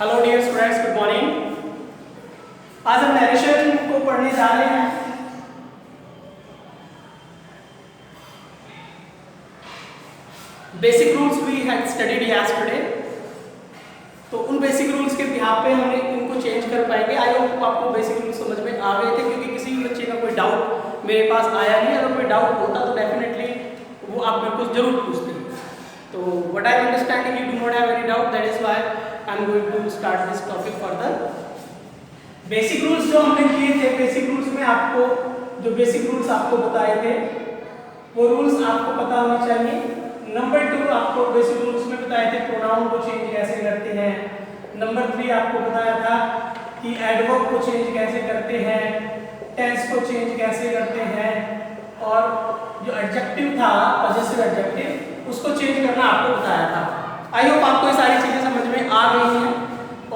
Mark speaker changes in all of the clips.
Speaker 1: Hello dear students, good morning. आज हम narration को पढ़ने जा रहे हैं। Basic rules we had studied yesterday, तो उन बेसिक रूल्स के बिहाफ पे हम इनको चेंज कर पाएंगे। आई होप आपको बेसिक रूल्स समझ में आ गए थे, क्योंकि किसी भी बच्चे का कोई डाउट मेरे पास आया नहीं। अगर कोई डाउट होता तो डेफिनेटली वो आप मेरे को जरूर पूछते। तो what I understanding you do not have any doubt, that is why I am going to start this topic further. Basic rules जो हमने किए थे, बेसिक रूल्स में आपको जो बेसिक रूल्स आपको बताए थे वो रूल्स आपको पता होने चाहिए। नंबर 2 आपको बेसिक रूल्स में बताए थे प्रोनाउन को चेंज कैसे करते हैं। नंबर 3 आपको बताया था कि एडवर्ब को चेंज कैसे करते हैं, टेंस को चेंज कैसे करते हैं, और जो एडजेक्टिव था पॉजिटिव एडजेक्टिव उसको चेंज करना आपको बताया था। आई होप आपको ये सारी चीजें समझ में आ गई हैं।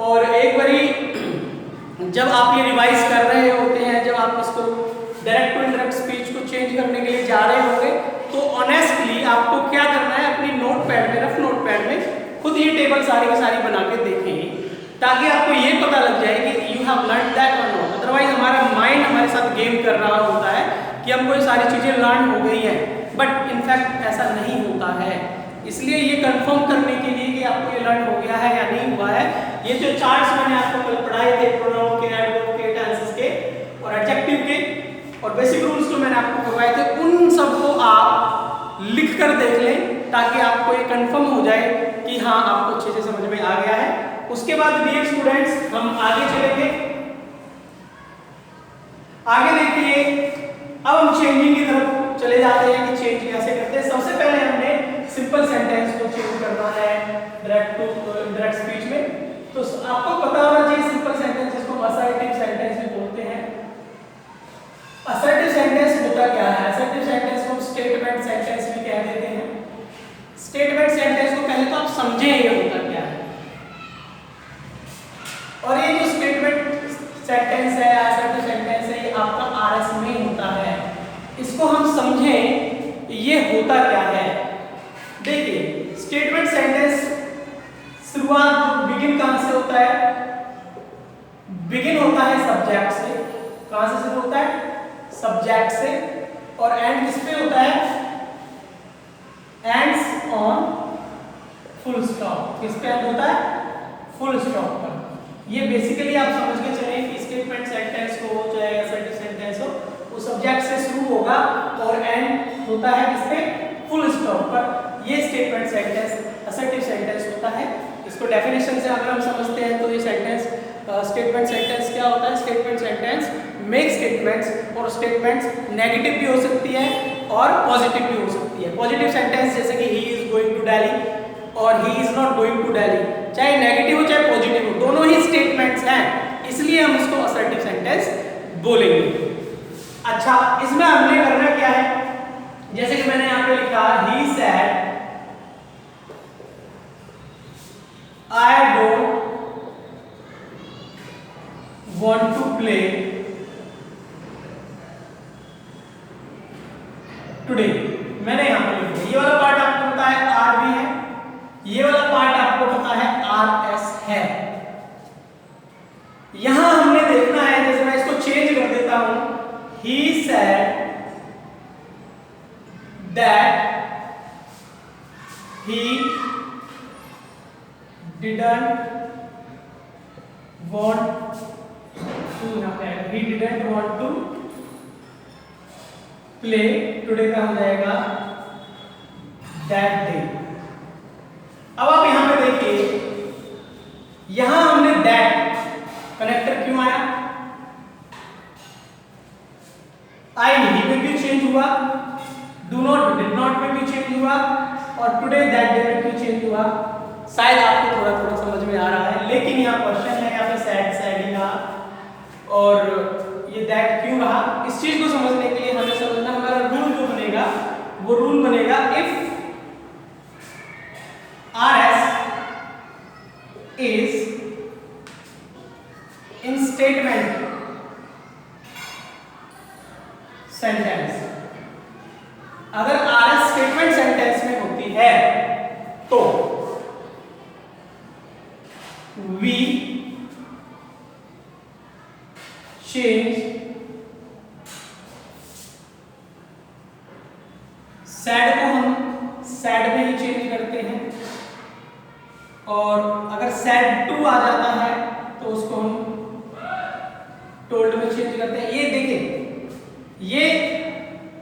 Speaker 1: और एक बारी जब आप ये रिवाइज कर रहे होते हैं, जब आप इसको डायरेक्ट टू इनडायरेक्ट स्पीच को चेंज करने के लिए जा रहे होंगे, तो ऑनेस्टली आपको क्या करना है, अपनी नोटपैड में, रफ नोटपैड में खुद ये टेबल सारी की सारी बना के देखें, ताकि आपको ये पता लग जाए कि यू हैव लर्न दैट और नॉट। अदरवाइज हमारा माइंड हमारे साथ गेम कर रहा होता है कि हमको ये सारी चीजें लर्न हो गई हैं, बट इनफैक्ट ऐसा नहीं होता है। इसलिए ये कंफर्म करने के लिए कि आपको ये लर्न हो गया है या नहीं हुआ है, ये जो चार्ट्स मैंने आपको कल पढ़ाए थे प्रोनाउन के, एडवर्ब के, टेंसेस के और एडजेक्टिव के, और बेसिक रूल्स जो मैंने आपको करवाए थे, उन सबको आप लिख कर देख लें, ताकि आपको ये कंफर्म हो जाए कि हाँ आपको अच्छे से समझ में आ गया है। उसके बाद डियर स्टूडेंट्स हम आगे चलेंगे। आगे देखिए, अब हम चेंजिंग की तरफ चले जाते हैं कि चेंज कैसे करते हैं। सबसे पहले हमने सिंपल सेंटेंस को चेंज करना है डायरेक्ट टू डायरेक्ट स्पीच में। तो आपको पता होना चाहिए सिंपल सेंटेंस जिसको हम असर्टिव सेंटेंस भी बोलते हैं। असर्टिव सेंटेंस होता क्या है? असर्टिव सेंटेंस को हम स्टेटमेंट सेंटेंस भी कह देते हैं। स्टेटमेंट सेंटेंस को पहले तो आप समझें ये होता क्या है, और ये जो स्टेटमेंट सेंटेंस है, असर्टिव सेंटेंस है, ये आपका आरएस में होता है। इसको हम समझें ये होता क्या है। देखिए, स्टेटमेंट सेंटेंस शुरुआत बिगिन कहां से होता है? बिगिन होता है सब्जेक्ट से। कहां से शुरू होता है? सब्जेक्ट से। और एंड किस पे होता है? Ends on full stop. किस पे एंड होता है? फुल स्टॉप पर। ये बेसिकली आप समझ के चलें कि स्टेटमेंट सेंटेंस हो चाहे असर्टिव सेंटेंस हो, वो सब्जेक्ट से शुरू होगा और एंड होता है किस पे? फुल स्टॉप पर। ये स्टेटमेंट सेंटेंस असर्टिव सेंटेंस होता है। इसको डेफिनेशन से अगर हम समझते हैं तो ये सेंटेंस स्टेटमेंट सेंटेंस क्या होता है? स्टेटमेंट सेंटेंस मेक स्टेटमेंट्स, और स्टेटमेंट्स नेगेटिव भी हो सकती है और पॉजिटिव भी हो सकती है। पॉजिटिव सेंटेंस जैसे कि he is going to Delhi और he is not going to Delhi, चाहे नेगेटिव हो चाहे पॉजिटिव हो, दोनों ही स्टेटमेंट्स हैं, इसलिए हम इसको असर्टिव सेंटेंस बोलेंगे। अच्छा, इसमें हमने करना क्या है? जैसे कि मैंने यहां पे लिखा he said I don't want to play today। मैंने यहां पर लिखा, ये वाला पार्ट आपको पता है आर भी है, ये वाला पार्ट आपको पता है आर एस है। यहां हमने देखना है, जैसे मैं इसको चेंज कर देता हूं, he said that he didn't want to play today का हो जाएगा that day। अब आप यहां पे देखिए, यहां हमने that कनेक्टर क्यों आया? आई ही में क्यों चेंज हुआ? डू नॉट डिड नॉट में क्यों चेंज हुआ? और टुडे दैट डे में क्यों चेंज हुआ? शायद आपको थोड़ा थोड़ा समझ में आ रहा है, लेकिन यहाँ क्वेश्चन है, यहाँ पे सैड सैड ही रहा और ये दैट क्यों रहा? इस चीज को समझने के लिए हमें समझना, हमारा रूल जो बनेगा वो रूल बनेगा if RS is in statement sentence। अगर RS स्टेटमेंट सेंटेंस में होती है तो वी चेंज सैड को हम सैड में ही चेंज करते हैं, और अगर सैड टू आ जाता है तो उसको हम टोल्ड में चेंज करते हैं। ये देखिए, ये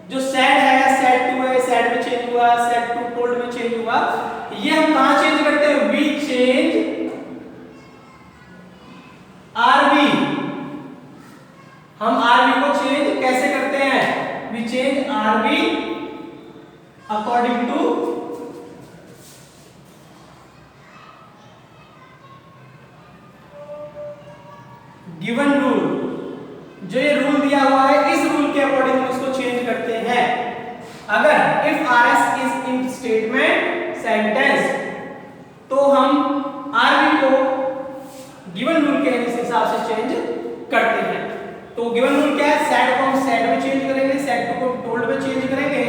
Speaker 1: जो सैड है सैड टू है, सैड में चेंज हुआ, सैड टू टोल्ड में चेंज हुआ, ये हम कहां चेंज करते हैं? We change RV. हम आरवी को चेंज कैसे करते हैं? We change RV according to given rule. जो ये रूल दिया हुआ है इस रूल के अकॉर्डिंग हम इसको चेंज करते हैं। अगर if RS is in statement sentence, तो हम आरवी को गिवन रूल के हिसाब से चेंज करते हैं। तो गिवन रूल क्या है? सैड को हम सैड में चेंज करेंगे, सैड को टोल्ड में चेंज करेंगे,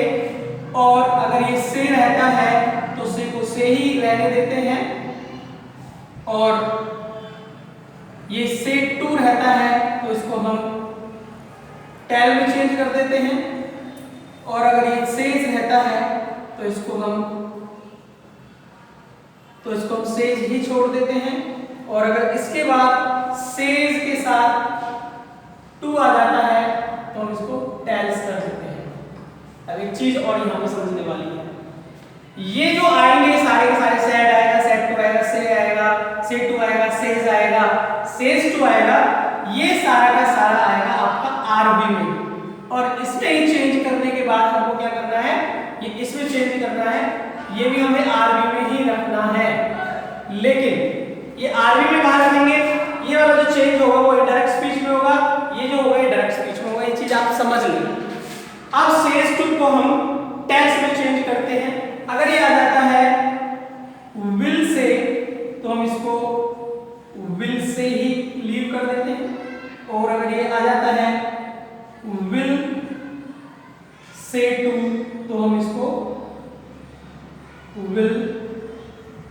Speaker 1: और अगर ये से रहता है तो से को से ही रहने देते हैं, और ये से टू रहता है तो इसको हम टेल में चेंज कर देते हैं, और अगर ये सेज रहता है तो इसको हम सेज ही छोड़ देते हैं, और अगर इसके बाद सेज के साथ टू आ जाता है तो हम इसको टेल्स कर देते हैं। अब एक चीज और यहाँ पे समझने वाली है, ये जो आएंगे सारे के सारे, सैड आएगा, सैड टू आएगा, से आएगा, से टू आएगा, सेज आएगा, सेज टू आएगा, ये सारा का सारा आएगा आपका आरबी में, और इसमें ही चेंज करने के बाद हमको क्या करना है? ये इसमें चेंज करना है, ये भी हमें आरबी में ही रखना है। लेकिन ये आरबी में कहां रखेंगे? ये वाला जो चेंज होगा वो इनडायरेक्ट स्पीच में होगा, ये जो होगा डायरेक्ट स्पीच में होगा। ये चीज आप समझ लें। अब सेज टू को हम टेल्स में चेंज करते हैं। अगर ये आ जाता है विल से, तो हम इसको विल से ही लीव कर देते हैं, और अगर ये आ जाता है विल से टू, तो हम इसको विल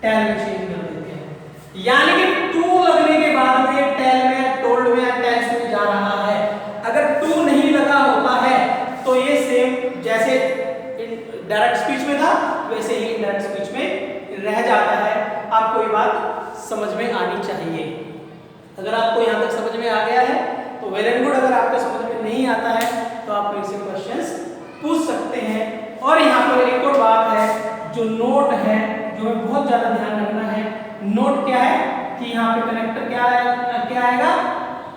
Speaker 1: टेल में चेंज कर देते हैं। यानी कि टू लगने के बाद में टेल में, टोल्ड में या टेल्स में जा रहा है। अगर टू नहीं लगा होता है तो ये सेम जैसे डायरेक्ट स्पीच में था वैसे ही इनडायरेक्ट स्पीच में रह जाता है। आपको ये बात समझ में आनी चाहिए। अगर आपको यहाँ तक समझ में आ गया है तो वेल एंड गुड। अगर आपको समझ में नहीं आता है तो आप मेरे से क्वेश्चंस पूछ सकते हैं। और यहाँ पर एक और बात है, जो नोट है, जो हमें बहुत ज्यादा ध्यान रखना है। नोट क्या है कि यहाँ पे कनेक्टर क्या आएगा?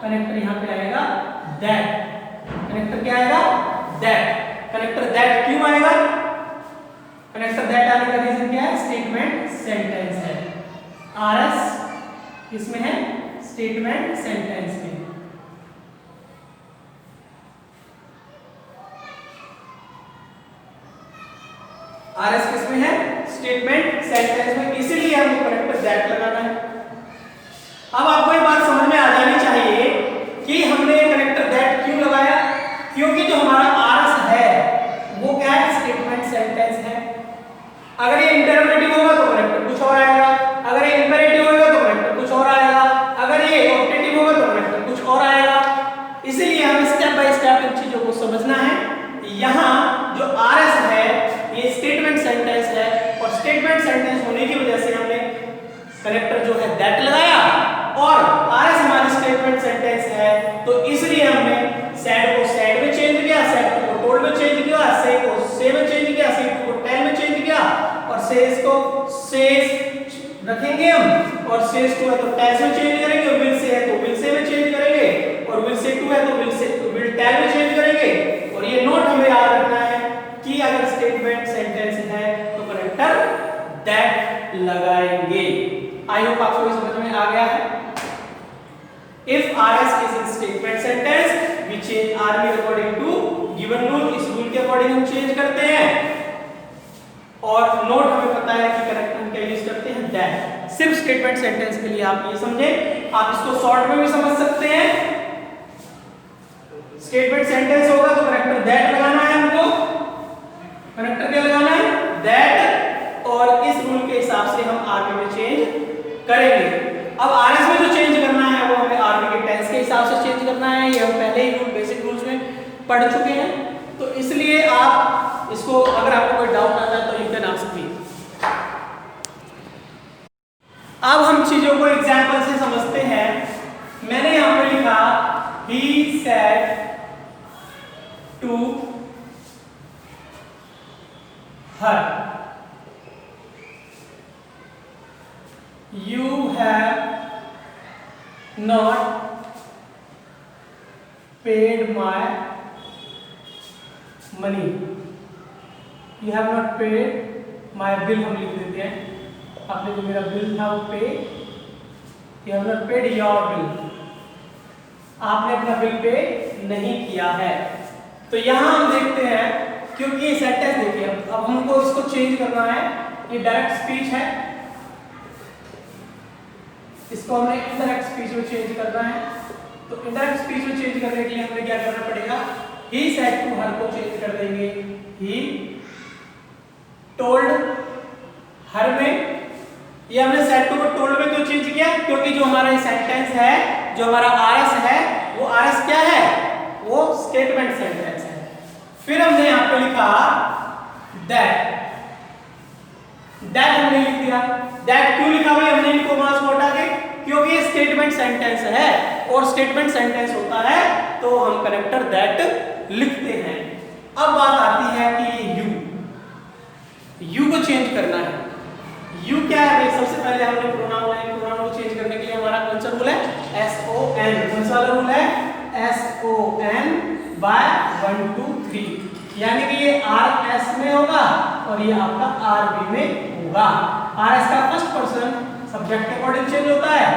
Speaker 1: कनेक्टर यहाँ पे आएगा दैट। कनेक्टर क्या आएगा? दैट। कनेक्टर दैट क्यों आएगा? कनेक्टर दैट आने का रीजन क्या है? स्टेटमेंट सेंटेंस है। आरएस किसमें है? स्टेटमेंट सेंटेंस में। आरएस किसमें है? स्टेटमेंट सेंटेंस में, इसीलिए हमको कनेक्टर दैट लगाना है। अब आपको ये बात समझ में आ जानी चाहिए कि हमने कनेक्टर दैट क्यों लगाया, क्योंकि जो हमारा आरएस है वो क्या है? स्टेटमेंट सेंटेंस है। अगर ये इंटररोगेटिव होगा तो कनेक्टर कुछ और आएगा, अगर ये इंपेरेटिव होगा तो कनेक्टर कुछ और आएगा, अगर ये ऑप्टेटिव होगा तो कनेक्टर कुछ और आएगा। इसीलिए हमें स्टेप बाय स्टेप इन चीजों को समझना है। यहाँ जो आरएस है ये स्टेटमेंट सेंटेंस है, और स्टेटमेंट सेंटेंस होने की वजह से हमने कनेक्टर जो है दैट लगाया, और आरएस हमारी स्टेटमेंट सेंटेंस है तो इसलिए हमने सैड को सैड में चेंज किया, सैड को टोल्ड में चेंज किया, से को से में चेंज किया, से को टेल में चेंज किया, और सेज को सेज रखेंगे हम, और सेज टू है तो टेल में चेंज करेंगे, विल से है तो विल से में चेंज करेंगे, और विल से टू है तो विल टेल में चेंज करेंगे। और ये नोट हमें याद रखना है कि अगर स्टेटमेंट सेंटेंस है तो कनेक्टर दैट लगाएंगे। आई होप आपको ये समझ में आ गया है। If RS is in statement sentence, we change RV according to given rule। इस रूल के अकॉर्डिंग हम चेंज करते हैं। और नोट हमें पता है कि करेक्ट हम क्या यूज करते हैं? दैट। सिर्फ स्टेटमेंट सेंटेंस के लिए आप ये समझे। आप इसको शॉर्ट में भी समझ सकते हैं। स्टेटमेंट सेंटेंस होगा तो करेक्टर दैट लगाना है हमको। कनेक्टर क्या लगाना है? दैट। और इस रूल के हिसाब से हम आगे में चेंज करेंगे। अब आरएस में जो चेंज करना है वो हमें आरबी के टेंस के हिसाब से चेंज करना है। ये हम पहले ही रूल बेसिक रूल्स में पढ़ चुके हैं, तो इसलिए आप इसको अगर आपको कोई डाउट आता है तो यू कैन आस्क मी। अब हम चीजों को एग्जाम्पल से समझते हैं। मैंने यहां पे लिखा he said to her, you have not paid my money, you have not paid my bill, हम लिख देते हैं। आपने जो मेरा बिल था वो पे, you have not paid your bill, आपने अपना बिल पे नहीं किया है। तो यहां हम देखते हैं, क्योंकि ये सेंटेंस देखिए, अब हमको इसको चेंज करना है। ये डायरेक्ट स्पीच है, इसको हमने इनडायरेक्ट स्पीच में चेंज करना है। तो इनडायरेक्ट स्पीच में चेंज करने के लिए हमें क्या करना पड़ेगा, he said to her को चेंज कर देंगे he told her में। ये हमने said to को told में क्यों चेंज किया, क्योंकि जो हमारा सेंटेंस है, जो हमारा आरएस है, वो आरएस क्या है, वो स्टेटमेंट सेंटेंस है। फिर हमने यहां पे लिखा that, that हमने लिख दिया। that क्यों लिखा भाई हमने इनको मास को हटा के, क्योंकि ये स्टेटमेंट सेंटेंस है और स्टेटमेंट सेंटेंस होता है तो हम कनेक्टर that लिखते हैं। अब बात आती है कि यू को चेंज करना है। यू क्या है भाई, सबसे पहले हमने प्रोनाउन है, प्रोनाउन को चेंज करने के लिए हमारा कौन सा रूल है, SON। कौन सा रूल है, SON बाय 1 2 3, यानी कि ये RS में होगा और ये आपका RB में होगा। RS का फर्स्ट पर्सन सब्जेक्ट के अकॉर्डिंग चेंज होता है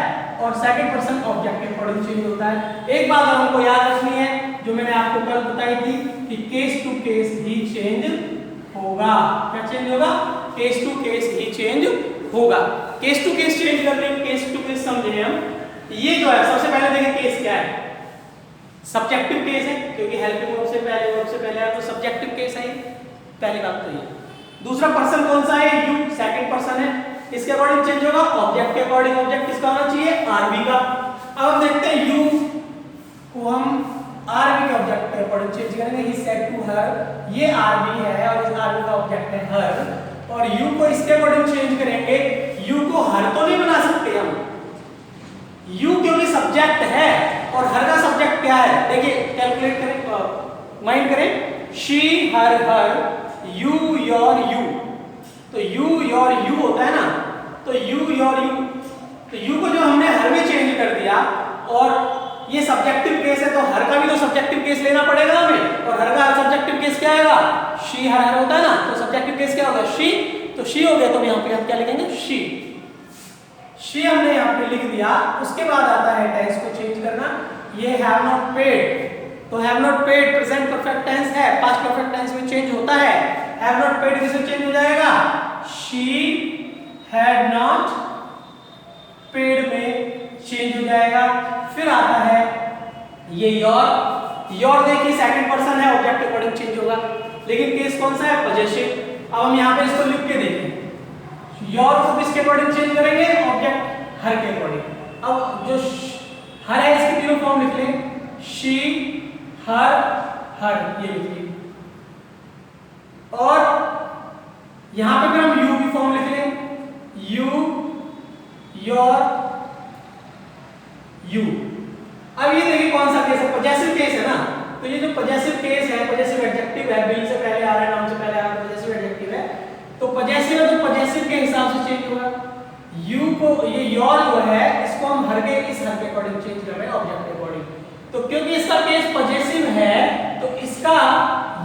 Speaker 1: और सेकंड पर्सन ऑब्जेक्ट के अकॉर्डिंग चेंज होता है। एक बात हमको याद रखनी है, जो मैंने आपको कल बताई थी कि केस टू केस ही चेंज होगा। क्या चेंज होगा, केस टू केस ही चेंज होगा। केस टू केस चेंज करने के केस टू केस समझे हम। ये जो है सबसे पहले देखें केस क्या है, सब्जेक्टिव केस है, क्योंकि हेल्पिंग वर्ब से पहले है तो सब्जेक्टिव केस है, पहली बात तो ये। दूसरा पर्सन कौन सा है, यू, सेकंड पर्सन है, इसके अकॉर्डिंग चेंज होगा। ऑब्जेक्ट के अकॉर्डिंग ऑब्जेक्ट किसका होना चाहिए, आरबी का। अब हम देखते हैं यू को हम आरबी के ऑब्जेक्ट के अकॉर्डिंग चेंज करेंगे। ही सेड टू हर, ये आरबी है और इस आरबी का ऑब्जेक्ट है हर, और यू को इसके अकॉर्डिंग चेंज करेंगे। यू को हर तो नहीं बना सकते हम, यू क्योंकि सब्जेक्ट है और हर का सब्जेक्ट क्या है, देखिए कैलकुलेट करें, माइंड करें, she her her, you your you, तो यू योर यू होता है ना, तो यू योर यू, तो यू को जो हमने हर में चेंज कर दिया और ये सब्जेक्टिव केस है तो हर का भी तो सब्जेक्टिव केस लेना पड़ेगा हमें, और हर का सब्जेक्टिव केस क्या आएगा, शी हर हर होता है ना, तो सब्जेक्टिव केस क्या होगा, शी, तो शी हो गया, तो यहाँ पे हम क्या लिखेंगे, शी। शी हमने यहाँ पे लिख दिया। उसके बाद आता है टेंस को चेंज करना। ये हैव नॉट पेड, तो have not paid present perfect tense है, पास्ट परफेक्ट टेंस में चेंज होता है। हैव नॉट पेड किससे चेंज हो जाएगा, शी हैड नॉट पेड में चेंज हो जाएगा। फिर आता है ये योर देखिए सेकंड पर्सन है, ऑब्जेक्ट के अकॉर्डिंग चेंज होगा, लेकिन केस कौन सा है, पॉजेसिव। अब हम यहाँ पे इसको लिख के देखें, योर को किसके अकॉर्डिंग चेंज करेंगे, ऑब्जेक्ट हर के अकॉर्डिंग। अब जो हर है इसकी तीनों फॉर्म लिख लें, शी हर हर, ये लिखिए, और यहां पे फिर हम यू की फॉर्म लिख लें, यू योर यू। अब ये देखिए कौन सा केस है, पॉजेसिव केस है ना, तो ये जो पॉजेसिव केस है, पॉजेसिव एडजेक्टिव है, बिल से पहले आ रहा है, नाउन से पहले आ रहा है, पॉजेसिव एडजेक्टिव है, तो पॉजेसिव है तो पॉजेसिव के हिसाब से चेंज होगा। यू को ये योर जो है इसको हम हर के, इस हर के अकॉर्डिंग चेंज कर रहे हैं, ऑब्जेक्ट के अकॉर्डिंग। तो क्योंकि इसका केस पॉजेसिव है तो इसका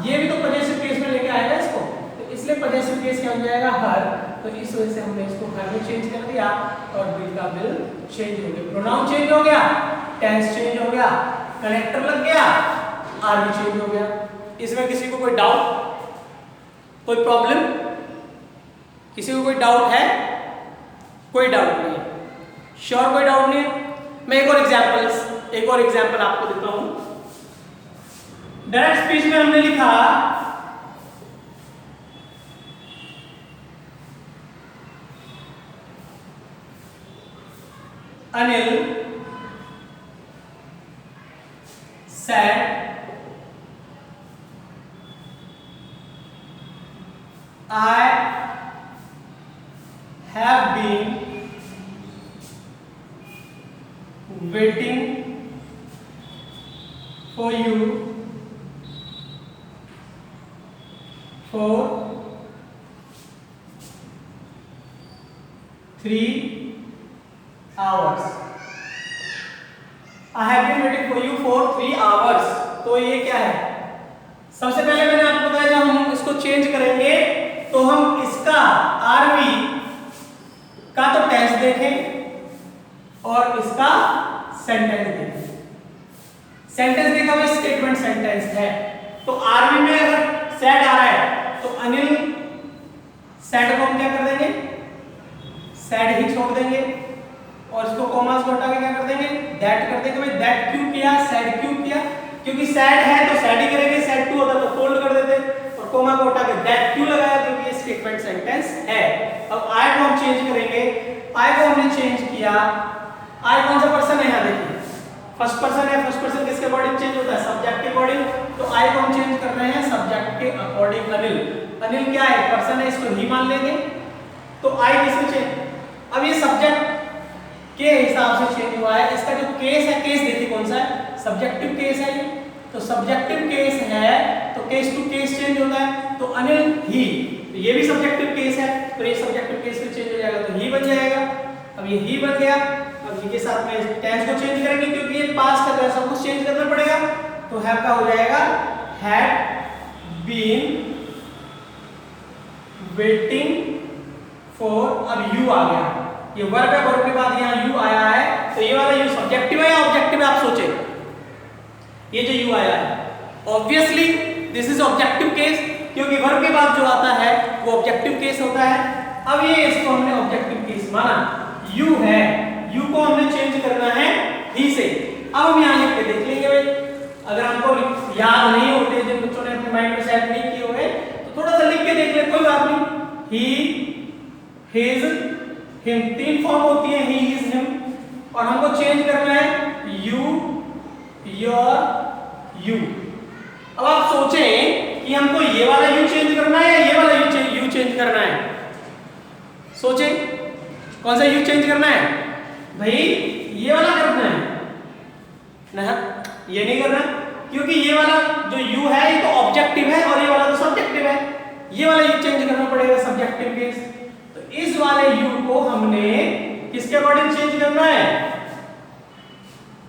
Speaker 1: ये भी तो पॉजेसिव केस में लेके आएगा इसको, तो इसलिए पॉजेसिव केस क्या हो जाएगा, हर, तो इस वजह से हमने इसको हर में चेंज कर दिया और बिल का बिल चेंज हो गया, प्रोनाउन चेंज हो गया, टेंस चेंज हो गया, कनेक्टर लग गया, आरबी चेंज हो गया। इसमें किसी को कोई डाउट, कोई प्रॉब्लम, किसी को कोई डाउट है, कोई डाउट नहीं है, श्योर कोई डाउट नहीं है। मैं एक और एग्जांपल आपको देता हूं। डायरेक्ट स्पीच में हमने लिखा Anil said I have been waiting for you for 3 hours. I have been waiting for you for 3 hours. तो ये क्या है? सबसे पहले मैंने आपको बताया जब हम इसको चेंज करेंगे तो हम इसका आरवी का तो टेंस देखें और इसका सेंटेंस देखें। सेंटेंस देखा हुआ स्टेटमेंट सेंटेंस है, तो आरवी में अगर सेड आ रहा है तो अनिल सेड को हम क्या कर देंगे? सेड ही छोड़ देंगे और इसको कॉमास को हटा के क्या कर देंगे? दैट कर देंगे। भाई दैट क्यों किया, सेड क्यों किया? क्योंकि सेड है तो सेड ही करेंगे, सेड टू होता तो फोल्ड कर देते, और कोमा को हटा के दैट क्यों लगाया? क्योंकि ये स्टेटमेंट सेंटेंस है। अब आई को हम चेंज करेंगे। आई को हमने चेंज किया। आई कौन सा पर्सन है? यहाँ देखिए फर्स्ट पर्सन है। फर्स्ट पर्सन किसके अकॉर्डिंग चेंज होता है? सब्जेक्ट के अकॉर्डिंग। तो आई को हम चेंज कर रहे हैं सब्जेक्ट के अकॉर्डिंग। अनिल, अनिल क्या है? पर्सन है, इसको ही मान लेंगे। तो आई किसमें चेंज? अब ये सब्जेक्ट के हिसाब से चेंज हुआ है। इसका जो केस है, केस देखिए कौन सा है? सब्जेक्टिव केस है ये। तो सब्जेक्टिव केस है तो केस टू केस चेंज होता है। तो अनिल ही, तो ये भी सब्जेक्टिव केस है, तो ये सब्जेक्टिव केस में चेंज हो जाएगा तो ही बन जाएगा। अब ये ही बन गया। अब ये के साथ में टेंस को चेंज करेंगे क्योंकि ये पास्ट का है, सब कुछ चेंज करना पड़ेगा। तो हैव का हो जाएगा हैड बीन वेटिंग फॉर। अब यू आ गया, ये वर्ब है, वर्ब के बाद यहाँ यू आया है, तो ये वाला यू सब्जेक्टिव है या ऑब्जेक्टिव है? आप सोचे, ये जो यू आया है obviously this is objective case, क्योंकि वर्ब के बाद जो आता है वो ऑब्जेक्टिव केस होता है। अब ये इसको हमने ऑब्जेक्टिव केस माना, यू है, यू को हमने चेंज करना है ही से। अब हम यहाँ लिख के देख लेंगे भाई, अगर हमको याद नहीं होते, जिन बच्चों ने अपने माइंड में सेट नहीं किए हुए, तो थोड़ा सा लिख के देख ले, कोई बात नहीं। ही, हिज, हिम, तीन फॉर्म होती है, ही, हिज, हिम, और हमको चेंज करना है यू, योर, यू। अब आप सोचें कि हमको ये वाला यू चेंज करना है या ये वाला यू चेंज करना है? सोचें कौन सा यू चेंज करना है? भाई ये वाला करना है ना, ये नहीं करना, क्योंकि ये वाला जो यू है ये तो ऑब्जेक्टिव है और ये वाला तो सब्जेक्टिव है। ये वाला यू चेंज करना पड़ेगा, सब्जेक्टिव केस। तो इस वाले यू को हमने किसके अकॉर्डिंग चेंज करना है?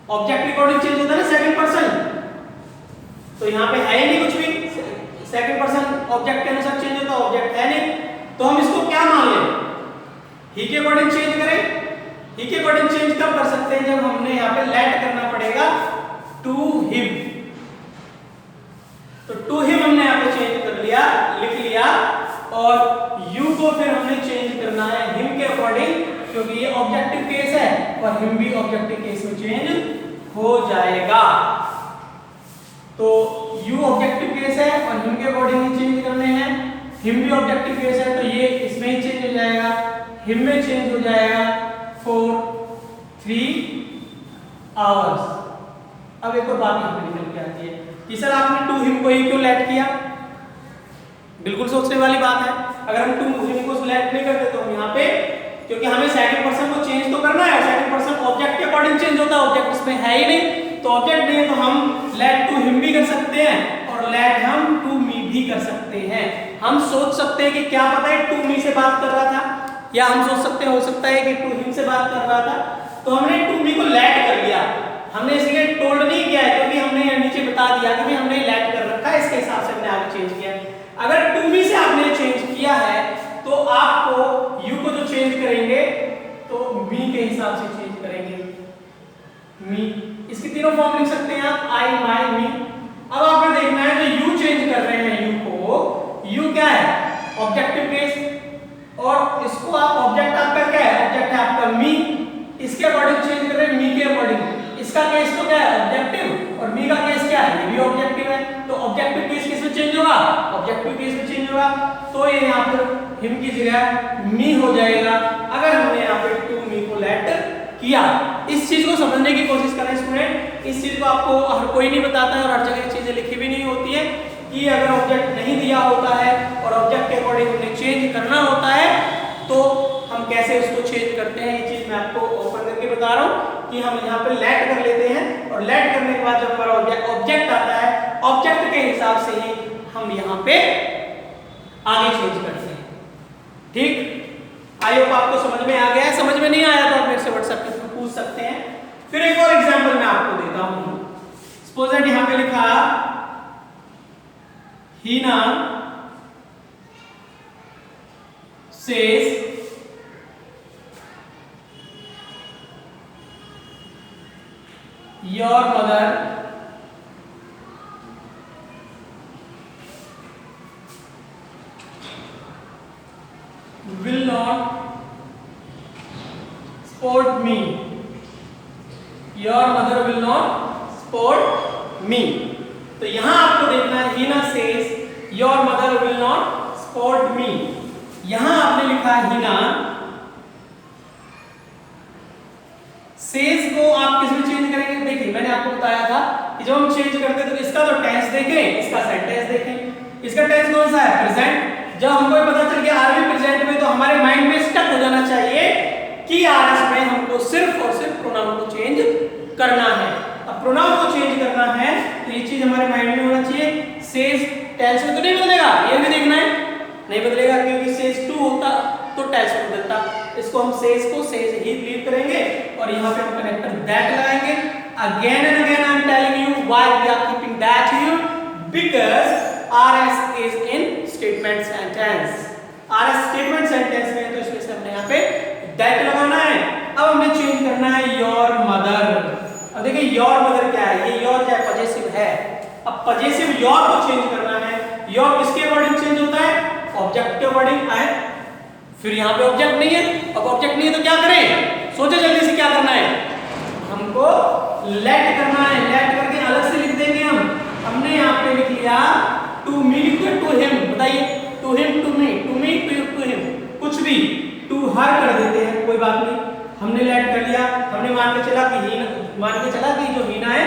Speaker 1: ऑब्जेक्ट के अकॉर्डिंग चेंज होता है ना, सेकंड पर्सन। तो यहाँ पे है ही नहीं कुछ भी, सेकंड पर्सन ऑब्जेक्ट के अनुसार चेंज होता है, ऑब्जेक्ट है नहीं, तो हम इसको क्या मान लें? ही के अकॉर्डिंग चेंज करें। ही के अकॉर्डिंग चेंज कब कर सकते हैं? जब हमने यहाँ पे लेट करना पड़ेगा टू हिम। तो टू हिम हमने यहाँ पे चेंज कर लिया, लिख लिया, और यू को फिर हमने चेंज करना है हिम के अकॉर्डिंग, क्योंकि ये ऑब्जेक्टिव केस है और हिम भी ऑब्जेक्टिव केस में चेंज हो जाएगा। तो यू ऑब्जेक्टिव केस है और हिम के अकॉर्डिंग ही चेंज करने हैं। हिम भी ऑब्जेक्टिव केस है तो ये इसमें ही चेंज हो जाएगा, हिम में चेंज हो जाएगा फॉर 3 आवर्स। अब एक और बात यहाँ पे निकल के आती है कि सर आपने टू हिम को ही क्यों लेट किया? बिल्कुल सोचने वाली बात है। अगर हम टू हिम को लेट नहीं करते तो हम यहाँ पे, क्योंकि हमें सेकंड पर्सन को चेंज तो करना है, सेकंड पर्सन ऑब्जेक्ट के अकॉर्डिंग चेंज होता है, ऑब्जेक्ट इसमें है ही नहीं, तो ऑब्जेक्ट नहीं है तो हम लेट टू हिम भी कर सकते हैं और लेट हम टू मी भी कर सकते हैं। हम सोच सकते हैं कि क्या पता है टू मी से बात कर रहा था, या हम सोच सकते हैं हो सकता है कि टू हिम से बात कर रहा था, तो हमने टू मी को लेट कर लिया। हमने इसलिए टोल्ड नहीं किया है क्योंकि हमने नीचे बता दिया कि हमने लेट कर रखा है, इसके हिसाब से हमने आगे चेंज किया है। अगर टू मी से आपने चेंज किया है तो आपको यू को जो चेंज करेंगे तो मी के हिसाब से चेंज करेंगे। मी, इसके तीनों फॉर्म लिख सकते हैं आप, आई, माई, मी। अब आपको देखना है जो यू चेंज कर रहे हैं यू को, यू क्या है? ऑब्जेक्टिव केस, और इसको आप ऑब्जेक्ट आपका क्या है? ऑब्जेक्ट है आपका मी, इसके अकॉर्डिंग चेंज कर रहे हैं, मी के अकॉर्डिंग। इसका केस तो क्या है? ऑब्जेक्टिव, और मी का केस क्या है? ये भी ऑब्जेक्टिव है, तो ऑब्जेक्टिव केस किस में चेंज होगा? ऑब्जेक्टिव केस में चेंज होगा, तो ये यहाँ पर हिम की जगह मी हो जाएगा अगर हमने यहाँ पे टू मी को लेट किया। इस चीज को समझने की कोशिश करें स्टूडेंट। इस चीज को आपको हर कोई नहीं बताता है और हर जगह चीजें लिखी भी नहीं होती है कि अगर ऑब्जेक्ट नहीं दिया होता है और ऑब्जेक्ट के अकॉर्डिंग हमने चेंज करना होता है तो हम कैसे उसको चेंज करते हैं। ये चीज मैं आपको ओपन करके बता रहा हूँ कि हम यहाँ पे लेट कर लेते हैं और लेट करने के बाद जब हमारा ऑब्जेक्ट आता है ऑब्जेक्ट के हिसाब से ही हम यहाँ पे आगे चेंज करते हैं। ठीक, आई होप आपको समझ में आ गया है। समझ में नहीं आया तो आप मेरे से व्हाट्सएप पे पूछ सकते हैं। फिर एक और एग्जांपल मैं आपको देता हूं। सपोज दैट यहां पे लिखा Heena says your mother will not support me. Your mother will not support me. तो यहां आपको देखना है Heena says your mother will not support me. यहां आपने लिखा है हीना सेज को आप किस में चेंज करेंगे। देखिए मैंने आपको बताया था कि जब हम चेंज करते हैं तो इसका तो टेंस देखें, इसका सेंटेंस देखें। इसका टेंस कौन सा है, प्रेजेंट। जब हमको ये पता चल गया आरवी प्रेजेंट में तो हमारे माइंड में स्टक हो जाना चाहिए कि आरएस में हमको सिर्फ और सिर्फ प्रोनाउन को चेंज करना है। अब प्रोनाउन को चेंज करना है तो ये चीज हमारे माइंड में होना चाहिए। सेज टेंस में तो नहीं बदलेगा, ये भी देखना है, नहीं बदलेगा क्योंकि सेज टू होता तो टेंस में बदलता। इसको हम सेज को सेज ही लीव करेंगे और यहाँ पे हम कनेक्टर दैट लगाएंगे। Again and again I am telling you why we are keeping that here because RS is in statement sentence। RS statement sentence में तो इसमें से हमने यहाँ पे that लगाना है। अब हमने चेंज करना है your mother। अब देखिए your mother क्या है, ये your क्या है, पजेसिव है। अब पजेसिव your को चेंज करना है। your किसके अकॉर्डिंग चेंज होता है, ऑब्जेक्ट के अकॉर्डिंग आए। फिर यहाँ पे ऑब्जेक्ट नहीं है, अब ऑब्जेक्ट नहीं है तो क्या करें, सोचे जल्दी से क्या करना है, हमको let करना है। let करके अलग से लिख देंगे हम। हमने यहाँ पे लिख लिया टू मी टू हिम, बताइए to him to me, to me to him, कुछ भी टू हर कर देते हैं, कोई बात नहीं। हमने लेट कर लिया, हमने मान के चला कि जो हीना है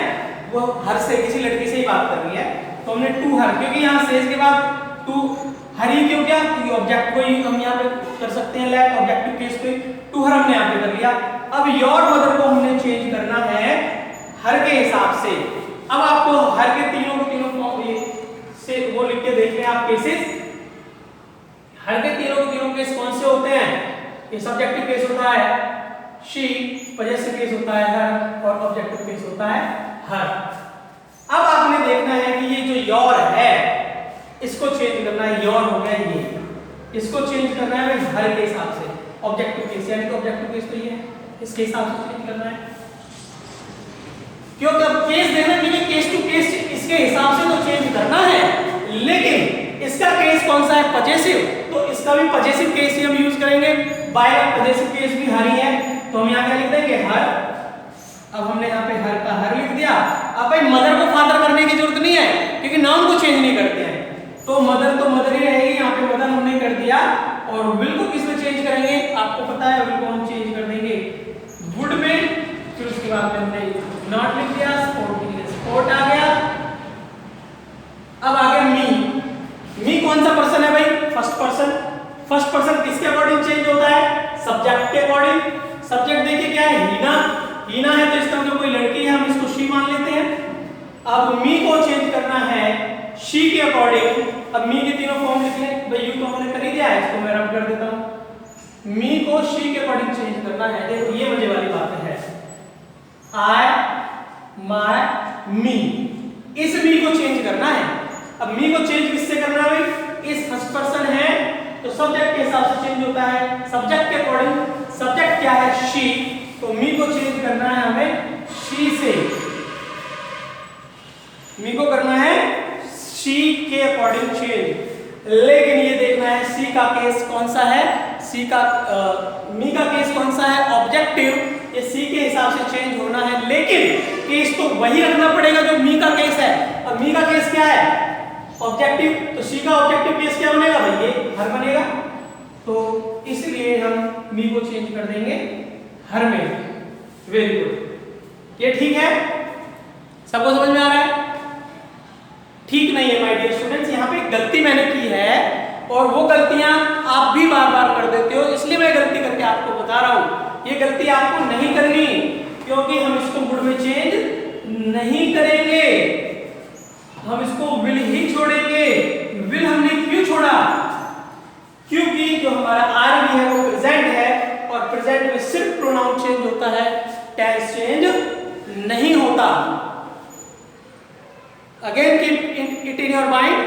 Speaker 1: वो हर से किसी लड़की से ही बात कर रही है तो हमने टू हर, क्योंकि यहाँ सेज के बाद टू हर ही क्यों, क्या क्योंकि ऑब्जेक्ट को ही हम यहाँ पे कर सकते हैं लेट, ऑब्जेक्टिव केस पे टू हर हमने यहाँ पे कर लिया। अब योर मदर को हमने चेंज करना है हर के हिसाब से। अब आपको हर के तीनों से वो लिख के देख लें आप केसेस। हर के तीनों केस कौन से होते हैं, ये सब्जेक्टिव केस होता है शी, पजेसिव केस होता है हर और ऑब्जेक्टिव केस होता है हर। अब आपने देखना है कि ये जो योर है इसको चेंज करना है, योर हो गया ये, इसको चेंज करना है हर के हिसाब से, ऑब्जेक्टिव केस यानी कि ऑब्जेक्टिव केस तो ये है, इसके हिसाब से चेंज करना है। क्योंकि अब केस देखना, क्योंकि केस टू केस इसके हिसाब से तो चेंज करना है, लेकिन इसका केस कौन सा है, पजेसिव, तो इसका भी पजेसिव केस ही हम यूज करेंगे। बाय पजेसिव केस भी हर ही है तो हम यहाँ क्या लिख देंगे हर। अब हमने यहाँ पे हर का हर लिख दिया। अब भाई मदर को फादर करने की जरूरत नहीं है क्योंकि नाउन को चेंज नहीं करते हैं, तो मदर ही रहेगी। यहाँ पे मदर हमने कर दिया और विल को किस में चेंज करेंगे, आपको पता है विल को हम चेंज कर देंगे वुड में। फिर उसके बाद में हमने नॉट लिख दिया, स्पोर्ट आ गया। अब आ गया मी कौन सा पर्सन है भाई, फर्स्ट पर्सन। फर्स्ट पर्सन किसके अकॉर्डिंग चेंज होता है, सब्जेक्ट के अकॉर्डिंग। सब्जेक्ट देखिए क्या है, हीना है तो इसका जो कोई लड़की है हम इसको शी मान लेते हैं। अब मी को चेंज करना है शी के अकॉर्डिंग। अब मी के तीनों फॉर्म लिख लें भाई, यू तो हमने कर ही दिया है, इसको मैं रब कर देता हूं। मी को शी के अकॉर्डिंग चेंज करना है। देखो ये मजे वाली बात है, आई माय मी, इस मी को चेंज करना है। अब मी को चेंज किससे करना है भाई, इस फर्स्ट पर्सन है तो सब्जेक्ट के हिसाब से चेंज होता है, सब्जेक्ट के अकॉर्डिंग। सब्जेक्ट क्या है शी, तो मी को चेंज करना है हमें शी से, मी को करना है शी के अकॉर्डिंग चेंज। लेकिन ये देखना है सी का केस कौन सा है, मी का केस कौन सा है, ऑब्जेक्टिव, ये सी के हिसाब से चेंज होना है। लेकिन केस तो वही रखना पड़ेगा जो मी का केस है। अब मी का केस क्या है, ऑब्जेक्टिव, तो सी का ऑब्जेक्टिव केस क्या बनेगा भाई, ये हर बनेगा। तो इसलिए हम मी को चेंज कर देंगे हर में। Very good. ये ठीक है, सबको समझ में आ रहा है? ठीक नहीं है माय डियर स्टूडेंट्स, यहाँ पे गलती मैंने की है और वो गलतियां आप भी बार बार कर देते हो, इसलिए मैं गलती करके आपको बता रहा हूँ। ये गलती आपको नहीं करनी, क्योंकि हम इसको वुड में चेंज नहीं करेंगे, हम इसको विल ही छोड़ेंगे। विल हमने क्यों छोड़ा? क्योंकि जो हमारा आर भी है वो प्रेजेंट है और प्रेजेंट में सिर्फ प्रोनाउन चेंज होता है, टेंस चेंज नहीं होता। Again keep it in your mind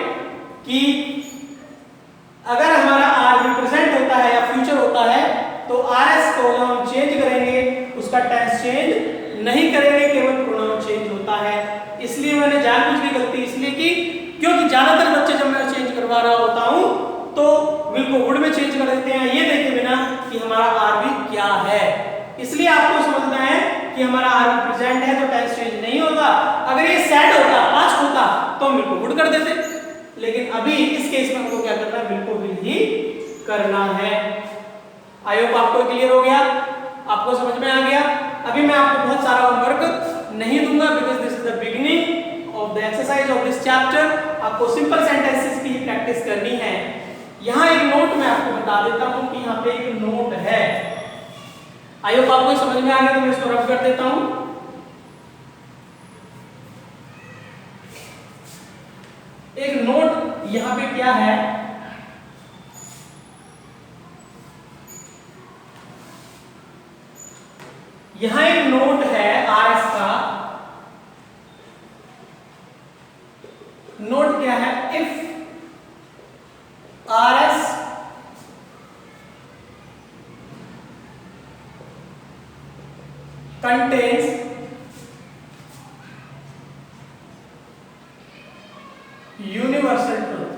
Speaker 1: कि अगर हमारा आर भी प्रेजेंट होता है या फ्यूचर होता है तो आरएस को जब हम चेंज करेंगे उसका टेंस चेंज नहीं करेंगे, केवल प्रोनाउन चेंज होता है। इसलिए मैंने जानबूझ के गलती इसलिए की क्योंकि ज्यादातर बच्चे जब मैं चेंज करवा रहा होता हूं तो विल को वुड में चेंज कर देते हैं ये देखे बिना कि हमारा आर भी क्या है। इसलिए आपको समझना है कि हमारा आर भी प्रेजेंट है तो टेंस चेंज नहीं होगा। अगर ये सेड होता, पास्ट होता तो हम विल को वुड कर देते, लेकिन अभी इस केस में हमको क्या करना है? विल को विल ही करना है। आई होप आपको क्लियर हो गया, आपको समझ में आ गया। अभी मैं आपको बहुत सारा होमवर्क नहीं दूंगा because this is the beginning of the exercise of this chapter. आपको सिंपल सेंटेंसेस की ही प्रैक्टिस करनी है। यहाँ एक नोट मैं आपको बता देता हूँ कि यहाँ पे एक नोट है। आई होप आपको समझ में आ गया, तो मैं इसको रफ कर देता हूँ। एक नोट यहाँ पे क्या है? यहां एक नोट है आरएस का। नोट क्या है? If RS contains universal truth,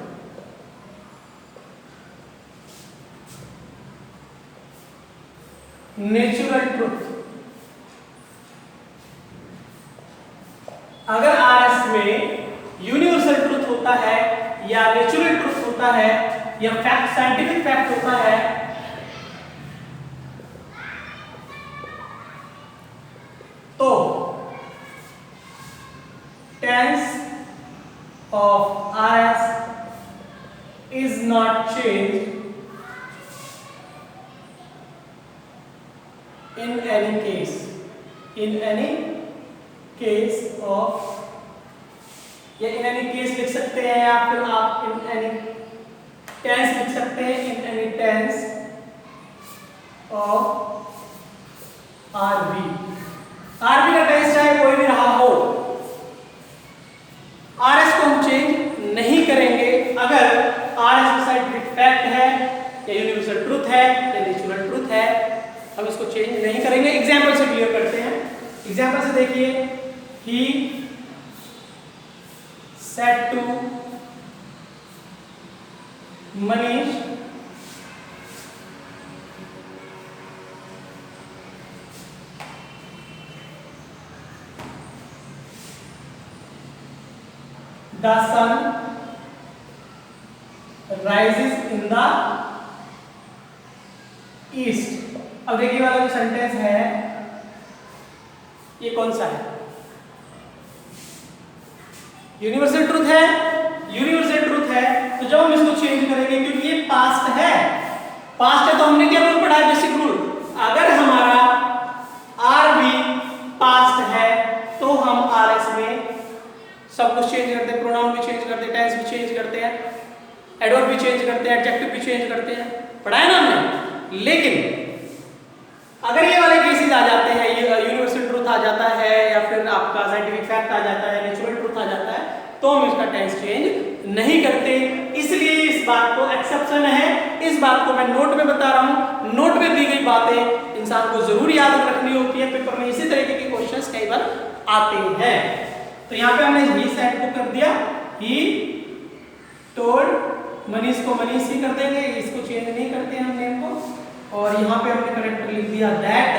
Speaker 1: natural truth. अगर आरएस में यूनिवर्सल ट्रुथ होता है या नेचुरल ट्रुथ होता है या फैक्ट, साइंटिफिक फैक्ट होता है, तो tense of RS is not change in any case of, या in any case लिख सकते हैं या फिर आप in any tense लिख सकते हैं, in any tense of RV। RV का टेंस चाहे कोई भी रहा हो, RS को हम चेंज नहीं करेंगे अगर RS में साइंटिफिक फैक्ट है या यूनिवर्सल ट्रुथ है या नेचुरल ट्रुथ है, हम इसको चेंज नहीं करेंगे। एग्जाम्पल से क्लियर करते हैं। एग्जाम्पल से देखिए, he said to Manish the sun rises in the east. अब देखिए वाला जो सेंटेंस है ये कौन सा है? यूनिवर्सल ट्रुथ है। यूनिवर्सल ट्रुथ है तो जब हम इसको चेंज करेंगे, क्योंकि ये पास्ट है, पास्ट है तो हमने क्या रूल पढ़ा है? Basic rule. अगर हमारा आर भी पास्ट है तो हम आर एस में सब कुछ चेंज करते हैं, प्रोनाउन भी चेंज करते हैं, टेंस भी चेंज करते हैं, एडवर्ब भी चेंज करते हैं, एडजेक्टिव भी चेंज करते हैं, पढ़ा है ना हमने। लेकिन अगर ये वाले केसेस आ जाते हैं, ये यूनिवर्सल ट्रुथ आ जाता है या फिर आपका साइंटिफिक फैक्ट आ जाता है, नेचुरल ट्रुथ आ जाता है, तो हम इसका टेंस चेंज नहीं करते। इसलिए इस बात को एक्सेप्शन है, इस बात को मैं नोट में बता रहा हूँ। नोट में दी गई बातें इंसान को जरूर याद रखनी होती है, पेपर में इसी तरीके के क्वेश्चंस कई बार आते हैं। तो यहाँ पे हमने ही सेड को कर दिया, ही टोल्ड, मनीष को मनीष ही कर देंगे, इसको चेंज नहीं करते हैं हम नेम को। और यहाँ पे हमने करेक्टर लिख दिया दैट,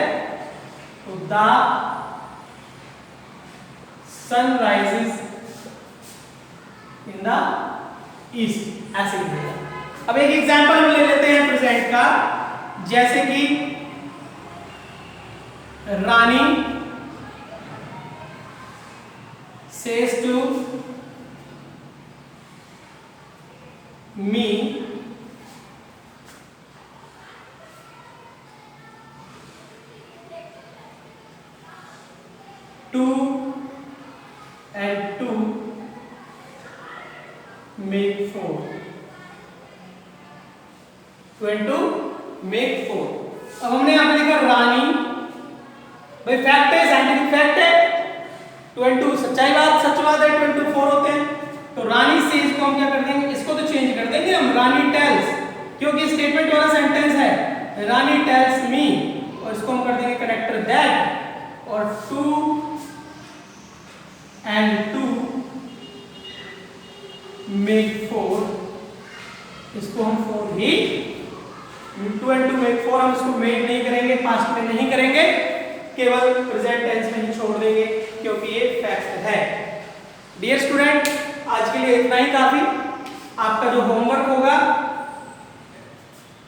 Speaker 1: तो the sun rises in the east, ऐसे लिख दिया। अब एक एग्जांपल हम ले लेते हैं प्रेजेंट का, जैसे कि रानी says to me two and two make four. Two and two make four. अब हमने यहाँ पे लिखा रानी, भाई फैक्ट है, साइंटिफिक फैक्ट है, 2 and 2 सच्चाई बात, सच बात है, 2 and 2 4 होते हैं। तो रानी से इसको हम क्या कर देंगे, इसको तो चेंज कर देंगे हम, रानी टेल्स, क्योंकि स्टेटमेंट वाला सेंटेंस है, रानी टेल्स मी, और इसको हम कर देंगे कनेक्टर दैट, और 2 and 2 make 4, इसको हम 4 ही, 2 and 2 make 4, हम इसको मेक नहीं करेंगे, पास्ट में नहीं करेंगे, केवल प्रेजेंट टेंस में ही छोड़ देंगे, क्योंकि ये फैक्ट है। डियर स्टूडेंट, आज के लिए इतना ही काफी। आपका जो होमवर्क होगा,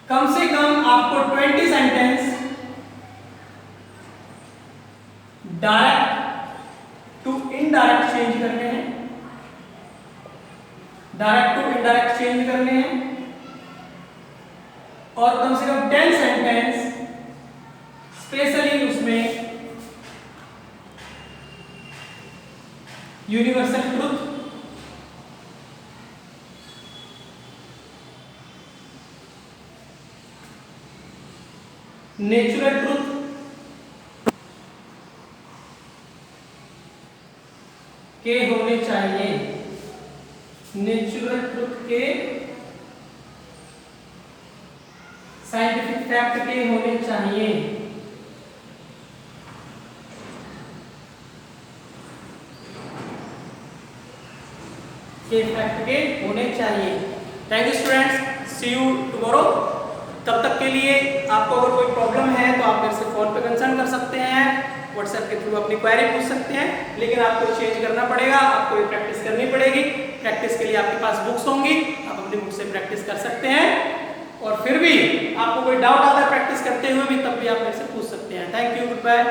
Speaker 1: कम से कम आपको 20 sentence direct to indirect change करने हैं, डायरेक्ट टू इनडायरेक्ट चेंज करने हैं, और कम से कम 10 सेंटेंस स्पेशली उसमें यूनिवर्सल ट्रुथ, नेचुरल ट्रुथ, के होने चाहिए, नेचुरल ट्रुथ के, साइंटिफिक फैक्ट के होने चाहिए, के फैक्ट के होने चाहिए। Thank you students, see you tomorrow. तब तक के लिए आपको अगर कोई प्रॉब्लम है तो आप मेरे से फोन पे कंसर्न कर सकते हैं, व्हाट्सएप के थ्रू अपनी क्वेरी पूछ सकते हैं, लेकिन आपको चेंज करना पड़ेगा, आपको ये प्रैक्टिस करनी पड़ेगी। प्रैक्टिस के लिए आपके पास बुक्स होंगी, आप अपनी बुक से प्रैक्टिस कर सकते हैं, और फिर भी आपको कोई डाउट आता है प्रैक्टिस करते हुए भी, तब भी आप मेरे से पूछ सकते हैं। Thank you, good bye.